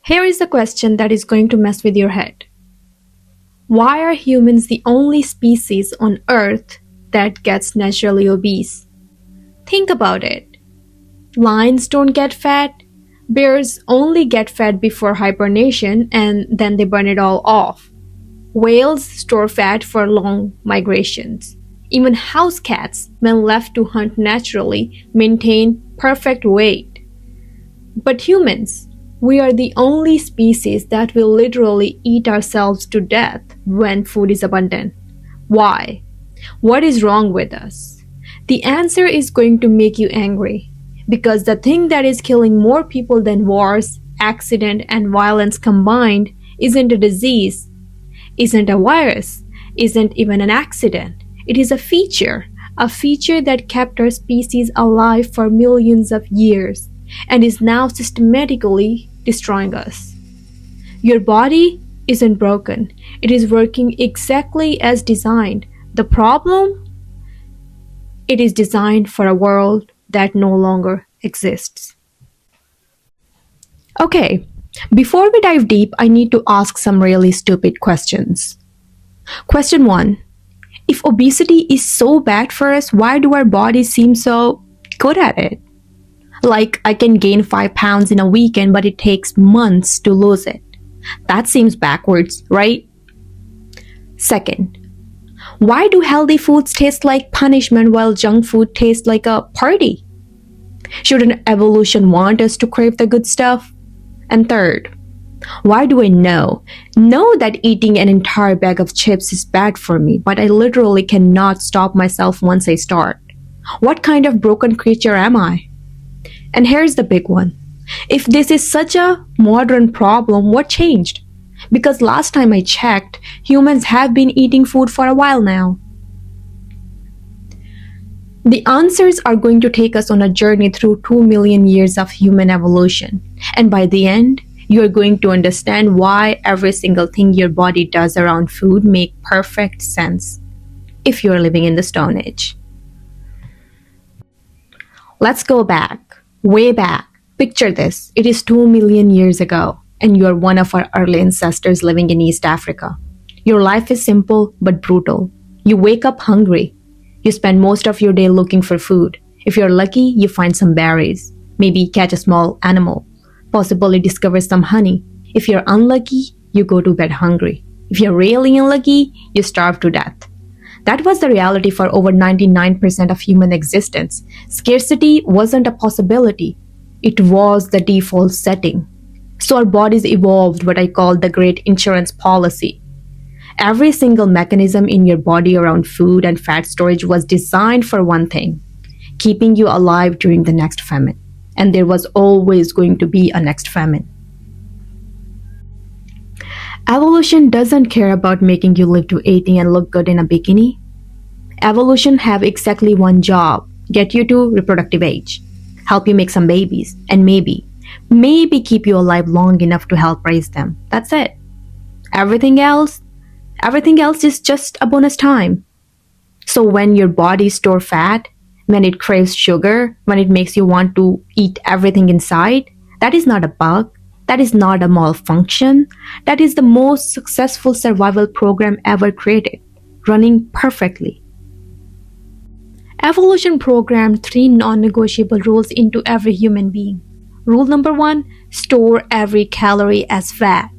Here is a question that is going to mess with your head. Why are humans the only species on Earth that gets naturally obese? Think about it. Lions don't get fat, bears only get fat before hibernation and then they burn it all off. Whales store fat for long migrations. Even house cats, when left to hunt naturally, maintain perfect weight. But humans, we are the only species that will literally eat ourselves to death when food is abundant. Why? What is wrong with us? The answer is going to make you angry. Because the thing that is killing more people than wars, accident, and violence combined isn't a disease, isn't a virus, isn't even an accident. It is a feature that kept our species alive for millions of years and is now systematically destroying us. Your body isn't broken. It is working exactly as designed. The problem? It is designed for a world that no longer exists. Okay, before we dive deep, I need to ask some really stupid questions. Question 1. If obesity is so bad for us, why do our bodies seem so good at it? Like, I can gain 5 pounds in a weekend, but it takes months to lose it. That seems backwards, right? Second, why do healthy foods taste like punishment while junk food tastes like a party? Shouldn't evolution want us to crave the good stuff? And third, why do I know that eating an entire bag of chips is bad for me, but I literally cannot stop myself once I start? What kind of broken creature am I? And here's the big one. If this is such a modern problem, what changed? Because last time I checked, humans have been eating food for a while now. The answers are going to take us on a journey through 2 million years of human evolution. And by the end, you are going to understand why every single thing your body does around food makes perfect sense if you're living in the Stone Age. Let's go back, way back. Picture this. It is 2 million years ago, and you are one of our early ancestors living in East Africa. Your life is simple but brutal. You wake up hungry. You spend most of your day looking for food. If you're lucky, you find some berries, maybe catch a small animal, possibly discover some honey. If you're unlucky, you go to bed hungry. If you're really unlucky, you starve to death. That was the reality for over 99% of human existence. Scarcity wasn't a possibility. It was the default setting. So our bodies evolved what I call the great insurance policy. Every single mechanism in your body around food and fat storage was designed for one thing, keeping you alive during the next famine. And there was always going to be a next famine. Evolution doesn't care about making you live to 80 and look good in a bikini. Evolution have exactly one job, get you to reproductive age, help you make some babies, and maybe keep you alive long enough to help raise them. That's it. Everything else is just a bonus time. So when your body stores fat, when it craves sugar, when it makes you want to eat everything inside, that is not a bug. That is not a malfunction. That is the most successful survival program ever created, running perfectly. Evolution programmed 3 non-negotiable rules into every human being. Rule number 1, store every calorie as fat.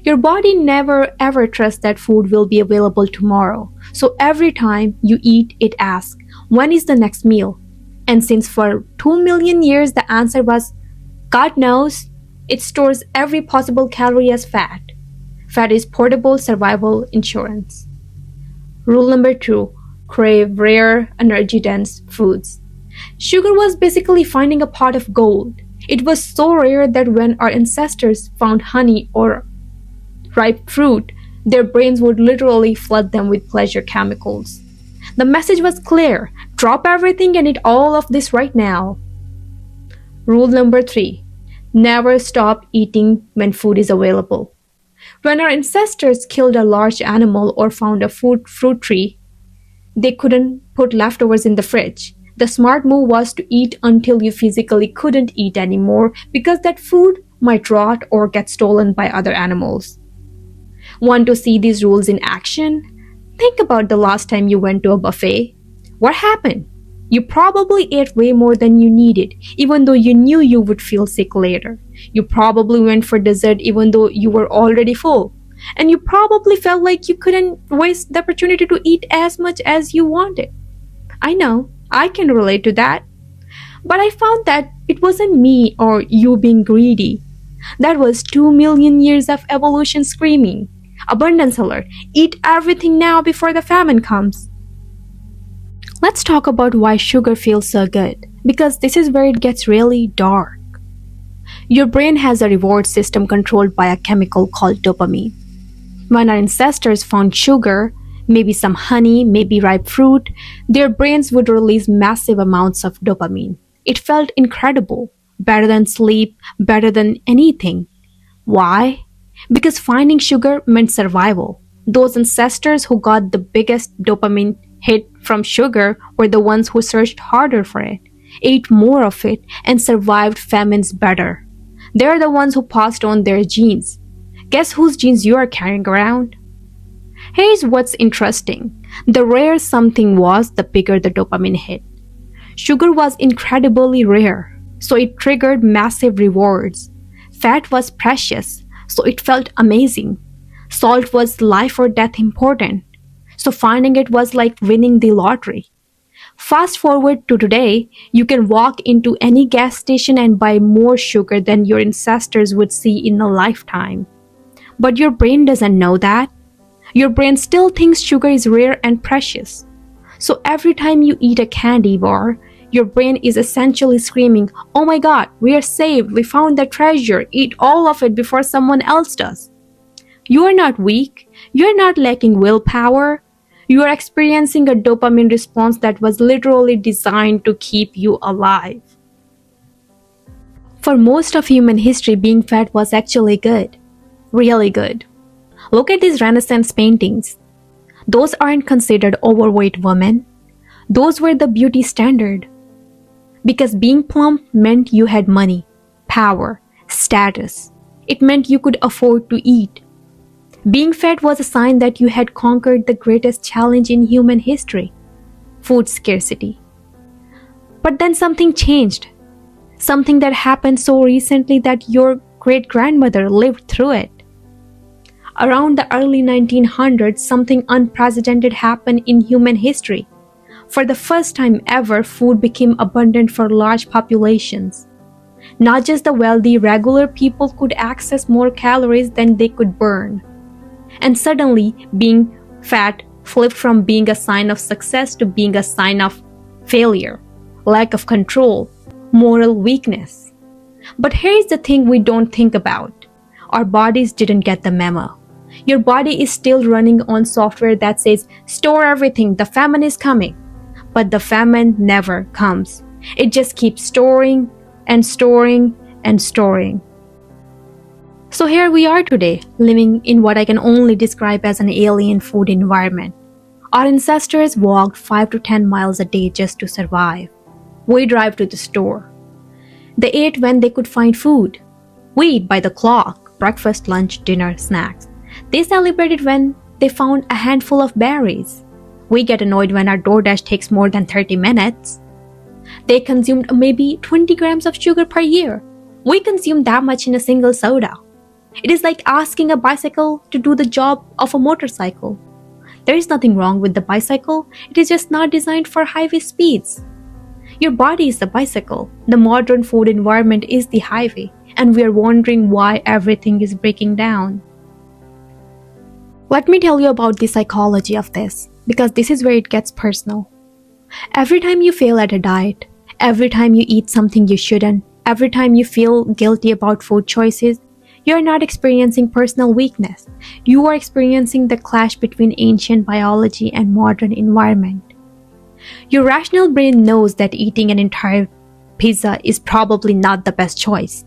Your body never ever trusts that food will be available tomorrow. So every time you eat, it asks, when is the next meal? And since for 2 million years the answer was, God knows, it stores every possible calorie as fat. Fat is portable survival insurance. Rule number 2, crave rare, energy-dense foods. Sugar was basically finding a pot of gold. It was so rare that when our ancestors found honey or ripe fruit, their brains would literally flood them with pleasure chemicals. The message was clear. Drop everything and eat all of this right now. Rule number 3. Never stop eating when food is available. When our ancestors killed a large animal or found a fruit tree, they couldn't put leftovers in the fridge. The smart move was to eat until you physically couldn't eat anymore because that food might rot or get stolen by other animals. Want to see these rules in action? Think about the last time you went to a buffet. What happened? You probably ate way more than you needed, even though you knew you would feel sick later. You probably went for dessert even though you were already full. And you probably felt like you couldn't waste the opportunity to eat as much as you wanted. I know, I can relate to that. But I found that it wasn't me or you being greedy. That was 2 million years of evolution screaming. Abundance alert. Eat everything now before the famine comes. Let's talk about why sugar feels so good, because this is where it gets really dark. Your brain has a reward system controlled by a chemical called dopamine. When our ancestors found sugar, maybe some honey, maybe ripe fruit, their brains would release massive amounts of dopamine. It felt incredible, better than sleep, better than anything. Why? Because finding sugar meant survival. Those ancestors who got the biggest dopamine hit from sugar were the ones who searched harder for it, ate more of it, and survived famines better. They're the ones who passed on their genes. Guess whose genes you are carrying around? Here's what's interesting. The rarer something was, the bigger the dopamine hit. Sugar was incredibly rare, so it triggered massive rewards. Fat was precious, so it felt amazing. Salt was life or death important, so finding it was like winning the lottery. Fast forward to today, you can walk into any gas station and buy more sugar than your ancestors would see in a lifetime. But your brain doesn't know that. Your brain still thinks sugar is rare and precious. So every time you eat a candy bar, your brain is essentially screaming, "Oh my god, we are saved, we found the treasure, eat all of it before someone else does." You are not weak, you are not lacking willpower, you are experiencing a dopamine response that was literally designed to keep you alive. For most of human history, being fat was actually good. Really good. Look at these Renaissance paintings. Those aren't considered overweight women. Those were the beauty standard. Because being plump meant you had money, power, status. It meant you could afford to eat. Being fat was a sign that you had conquered the greatest challenge in human history, food scarcity. But then something changed. Something that happened so recently that your great-grandmother lived through it. Around the early 1900s, something unprecedented happened in human history. For the first time ever, food became abundant for large populations. Not just the wealthy, regular people could access more calories than they could burn. And suddenly, being fat flipped from being a sign of success to being a sign of failure, lack of control, moral weakness. But here's the thing we don't think about. Our bodies didn't get the memo. Your body is still running on software that says, "Store everything, the famine is coming." But the famine never comes. It just keeps storing and storing and storing. So here we are today, living in what I can only describe as an alien food environment. Our ancestors walked 5 to 10 miles a day just to survive. We drive to the store. They ate when they could find food. We eat by the clock, breakfast, lunch, dinner, snacks. They celebrated when they found a handful of berries. We get annoyed when our DoorDash takes more than 30 minutes. They consumed maybe 20 grams of sugar per year. We consume that much in a single soda. It is like asking a bicycle to do the job of a motorcycle. There is nothing wrong with the bicycle, it is just not designed for highway speeds. Your body is the bicycle, the modern food environment is the highway, and we are wondering why everything is breaking down. Let me tell you about the psychology of this, because this is where it gets personal. Every time you fail at a diet, every time you eat something you shouldn't, every time you feel guilty about food choices, you're not experiencing personal weakness. You are experiencing the clash between ancient biology and modern environment. Your rational brain knows that eating an entire pizza is probably not the best choice.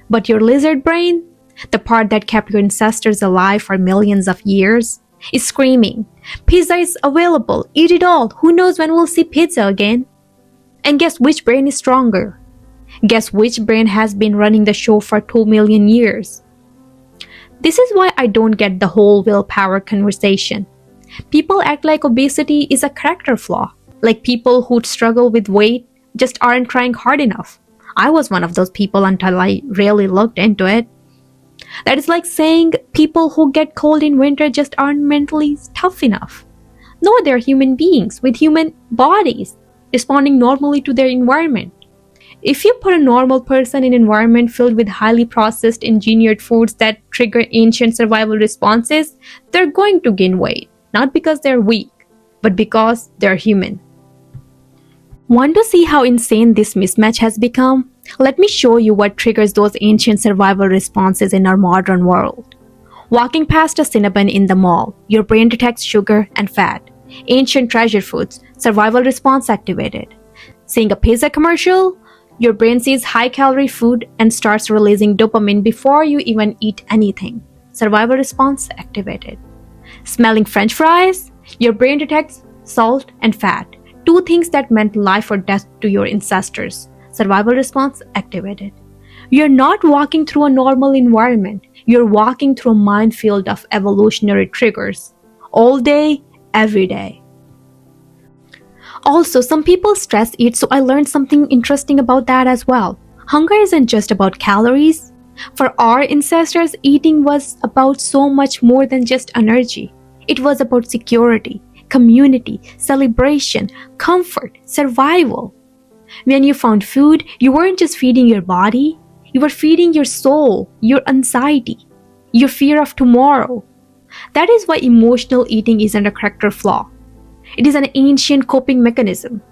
But your lizard brain, the part that kept your ancestors alive for millions of years, is screaming, "Pizza is available, eat it all, who knows when we'll see pizza again?" And guess which brain is stronger? Guess which brain has been running the show for 2 million years? This is why I don't get the whole willpower conversation. People act like obesity is a character flaw, like people who struggle with weight just aren't trying hard enough. I was one of those people until I really looked into it. That is like saying people who get cold in winter just aren't mentally tough enough. No, they're human beings with human bodies, responding normally to their environment. If you put a normal person in an environment filled with highly processed engineered foods that trigger ancient survival responses, they're going to gain weight, not because they're weak, but because they're human. Want to see how insane this mismatch has become? Let me show you what triggers those ancient survival responses in our modern world. Walking past a Cinnabon in the mall, your brain detects sugar and fat. Ancient treasure foods, survival response activated. Seeing a pizza commercial, your brain sees high-calorie food and starts releasing dopamine before you even eat anything. Survival response activated. Smelling French fries, your brain detects salt and fat, two things that meant life or death to your ancestors. Survival response activated. You're not walking through a normal environment. You're walking through a minefield of evolutionary triggers. All day, every day. Also, some people stress eat, so I learned something interesting about that as well. Hunger isn't just about calories. For our ancestors, eating was about so much more than just energy. It was about security, community, celebration, comfort, survival. When you found food, you weren't just feeding your body, you were feeding your soul, your anxiety, your fear of tomorrow. That is why emotional eating isn't a character flaw. It is an ancient coping mechanism.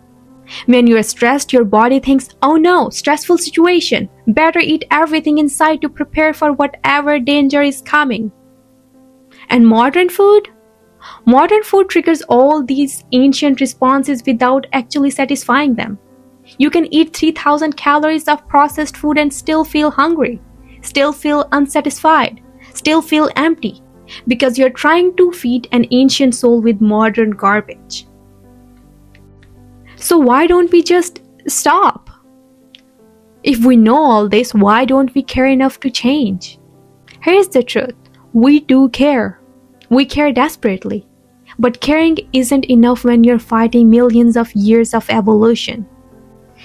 When you are stressed, your body thinks, oh no, stressful situation, better eat everything in sight to prepare for whatever danger is coming. And modern food? Modern food triggers all these ancient responses without actually satisfying them. You can eat 3,000 calories of processed food and still feel hungry, still feel unsatisfied, still feel empty, because you're trying to feed an ancient soul with modern garbage. So why don't we just stop? If we know all this, why don't we care enough to change? Here's the truth. We do care. We care desperately. But caring isn't enough when you're fighting millions of years of evolution.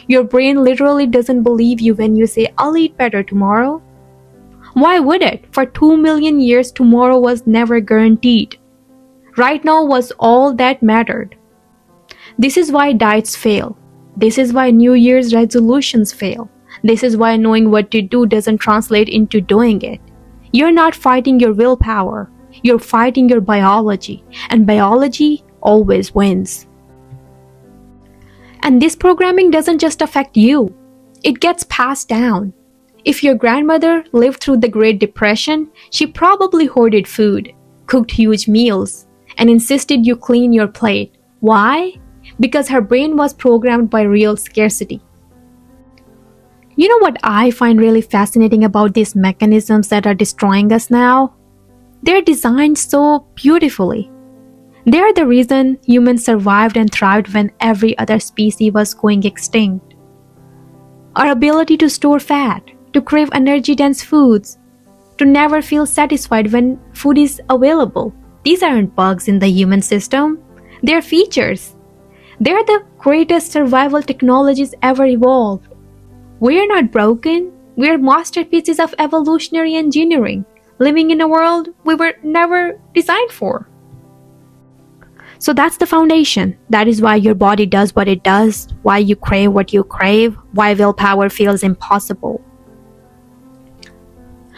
Your brain literally doesn't believe you when you say, I'll eat better tomorrow. Why would it? For 2 million years, tomorrow was never guaranteed. Right now was all that mattered. This is why diets fail. This is why New Year's resolutions fail. This is why knowing what to do doesn't translate into doing it. You're not fighting your willpower. You're fighting your biology. And biology always wins. And this programming doesn't just affect you. It gets passed down. If your grandmother lived through the Great Depression, she probably hoarded food, cooked huge meals, and insisted you clean your plate. Why? Because her brain was programmed by real scarcity. You know what I find really fascinating about these mechanisms that are destroying us now? They're designed so beautifully. They are the reason humans survived and thrived when every other species was going extinct. Our ability to store fat, to crave energy-dense foods, to never feel satisfied when food is available. These aren't bugs in the human system. They're features. They're the greatest survival technologies ever evolved. We're not broken. We're masterpieces of evolutionary engineering, living in a world we were never designed for. So that's the foundation. That is why your body does what it does, why you crave what you crave, why willpower feels impossible.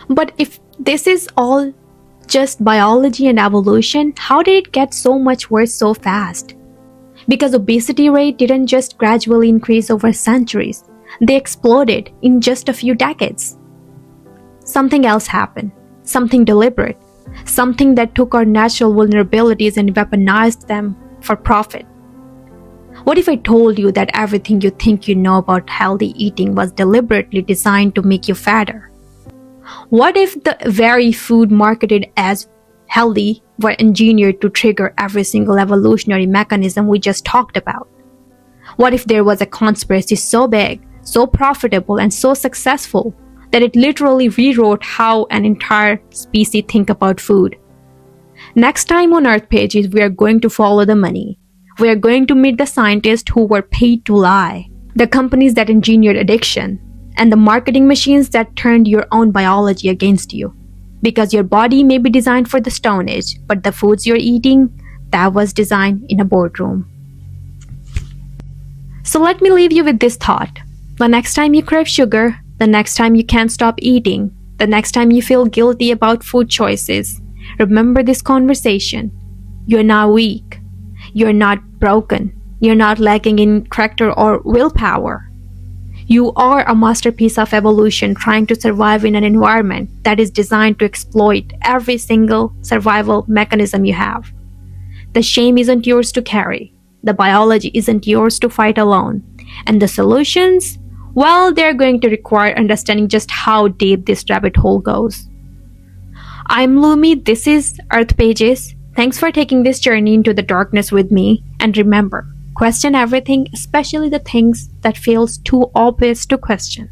But if this is all just biology and evolution, how did it get so much worse so fast? Because obesity rate didn't just gradually increase over centuries. They exploded in just a few decades. Something else happened. Something deliberate. Something that took our natural vulnerabilities and weaponized them for profit. What if I told you that everything you think you know about healthy eating was deliberately designed to make you fatter? What if the very food marketed as healthy were engineered to trigger every single evolutionary mechanism we just talked about? What if there was a conspiracy so big, so profitable and so successful that it literally rewrote how an entire species think about food. Next time on Earth Pages, we are going to follow the money. We are going to meet the scientists who were paid to lie, the companies that engineered addiction, and the marketing machines that turned your own biology against you. Because your body may be designed for the Stone Age, but the foods you're eating, that was designed in a boardroom. So let me leave you with this thought. The next time you crave sugar, the next time you can't stop eating, the next time you feel guilty about food choices, remember this conversation. You're not weak. You're not broken. You're not lacking in character or willpower. You are a masterpiece of evolution trying to survive in an environment that is designed to exploit every single survival mechanism you have. The shame isn't yours to carry. The biology isn't yours to fight alone. And the solutions? Well, they're going to require understanding just how deep this rabbit hole goes. I'm Lumi, this is Earth Pages. Thanks for taking this journey into the darkness with me. And remember, question everything, especially the things that feels too obvious to question.